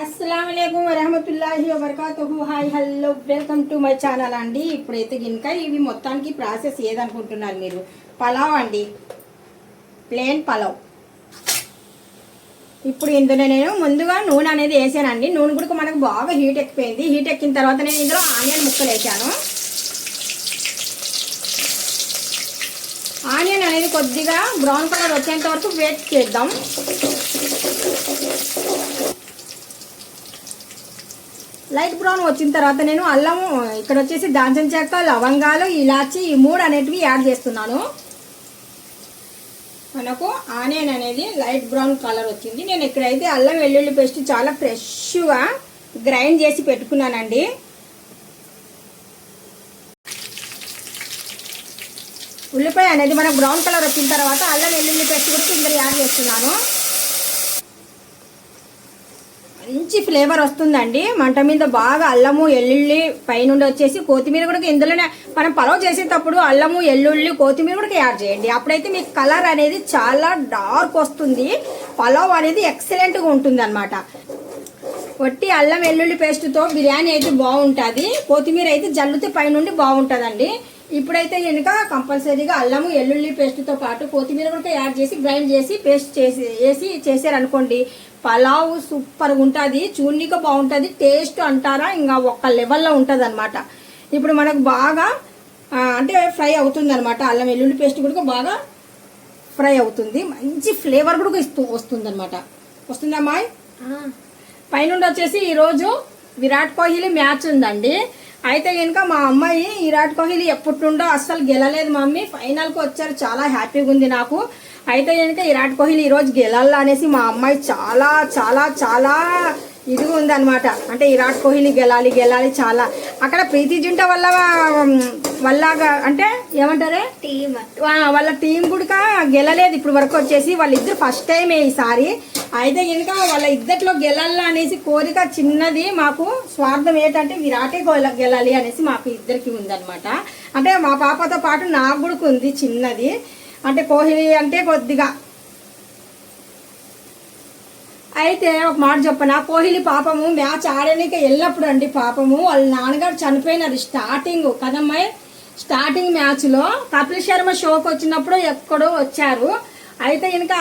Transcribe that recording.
अस्सलाम वालेकुम వరహమతుల్లాహి వబరకాతుహు. Hi hello welcome to my channel అండి. ఇప్పుడైతే గినక ఇవి మొత్తానికి ప్రాసెస్ ఏదనుకుంటున్నారు మీరు? పలావ్ అండి, ప్లేన్ పలావ్. ఇప్పుడు ఇందులో నేను ముందుగా నూనె అనేది వేసానండి. నూనె కూడా మనకు బాగా హీట్ ఎక్కిపోయింది. హీట్ ఎక్కిన తర్వాత నేను ఇందులో ఆనియన్ ముక్కలు వేసాను. ఆనియన్ అనేది కొద్దిగా బ్రౌన్ కలర్ వచ్చేంత వరకు వెయిట్ చేద్దాం. లైట్ బ్రౌన్ వచ్చిన తర్వాత నేను అల్లం, ఇక్కడ వచ్చేసి దాల్చిన చెక్క, లవంగాలు, ఇలాచి ఈ మూడు అనేటివి యాడ్ చేస్తున్నాను. మనకు ఆనియన్ అనేది లైట్ బ్రౌన్ కలర్ వచ్చింది. నేను ఇక్కడైతే అల్లం వెల్లుల్లి పేస్ట్ చాలా ఫ్రెష్గా గ్రైండ్ చేసి పెట్టుకున్నానండి. ఉల్లిపాయ అనేది మనకు బ్రౌన్ కలర్ వచ్చిన తర్వాత అల్లం వెల్లుల్లి పేస్ట్ కూడా ఇందులో యాడ్ చేస్తున్నాను. మంచి ఫ్లేవర్ వస్తుందండి. మంట మీద బాగా అల్లము ఎల్లుల్లి పైనుండి వచ్చేసి కొత్తిమీర కూడా ఇందులోనే మనం పలావ్ చేసేటప్పుడు అల్లము ఎల్లుల్లి కొత్తిమీర కూడా యాడ్ చేయండి. అప్పుడైతే మీకు కలర్ అనేది చాలా డార్క్ వస్తుంది. పలావ్ అనేది ఎక్సలెంట్గా ఉంటుంది అనమాట. వట్టి అల్లం వెల్లుల్లి పేస్ట్తో బిర్యానీ అయితే బాగుంటుంది. కొత్తిమీర అయితే జల్లుతే పైనుండి బాగుంటుందండి. ఇప్పుడైతే కనుక కంపల్సరీగా అల్లము ఎల్లుల్లి పేస్ట్తో పాటు కొత్తిమీర కూడా యాడ్ చేసి గ్రైండ్ చేసి పేస్ట్ వేసి చేసారనుకోండి, పలావ్ సూపర్గా ఉంటుంది. చూడనీకి బాగుంటుంది. టేస్ట్ అంటారా ఇంకా ఒక్క లెవెల్లో ఉంటుంది అనమాట. ఇప్పుడు మనకు బాగా అంటే ఫ్రై అవుతుంది అనమాట. అల్లం వెల్లుల్లి పేస్ట్ కూడా బాగా ఫ్రై అవుతుంది. మంచి ఫ్లేవర్ కూడా వస్తుంది అనమాట. వస్తుందమ్మా. పైనుండి వచ్చేసి ఈరోజు విరాట్ కోహ్లీ మ్యాచ్ ఉందండి. అయితే కనుక మా అమ్మాయి విరాట్ కోహ్లీ ఎప్పటినుండో అస్సలు గెలలేదు మమ్మీ, ఫైనల్కి వచ్చారు, చాలా హ్యాపీగా ఉంది నాకు. అయితే కనుక విరాట్ కోహ్లీ ఈరోజు గెలాలి అనేసి మా అమ్మాయి చాలా చాలా చాలా ఇదిగా ఉందన్నమాట. అంటే విరాట్ కోహ్లీ గెలాలి గెలాలి చాలా. అక్కడ ప్రీతి జంట వల్ల అంటే ఏమంటారే టీమ్, వాళ్ళ టీం కూడా గెలలేదు ఇప్పుడు వరకు వచ్చేసి. వాళ్ళిద్దరు ఫస్ట్ టైమే ఈసారి. అయితే కనుక వాళ్ళ ఇద్దరిలో గెలాలి అనేసి కోరిక చిన్నది. మాకు స్వార్థం ఏంటంటే విరాటే గెలాలి అనేసి మాకు ఇద్దరికి ఉందన్నమాట. అంటే మా పాపతో పాటు నాకు కూడా ఉంది చిన్నది. అంటే కోహ్లీ అంటే కొద్దిగా. అయితే ఒక మాట చెప్పనా, కోహ్లీ పాపము మ్యాచ్ ఆడడానికి వెళ్ళినప్పుడు అండి, పాపము వాళ్ళ నాన్నగారు చనిపోయినారు స్టార్టింగ్ కదమ్మాయి. స్టార్టింగ్ మ్యాచ్లో కపిల్ శర్మ షోకి వచ్చినప్పుడు ఎక్కడో వచ్చారు. అయితే కనుక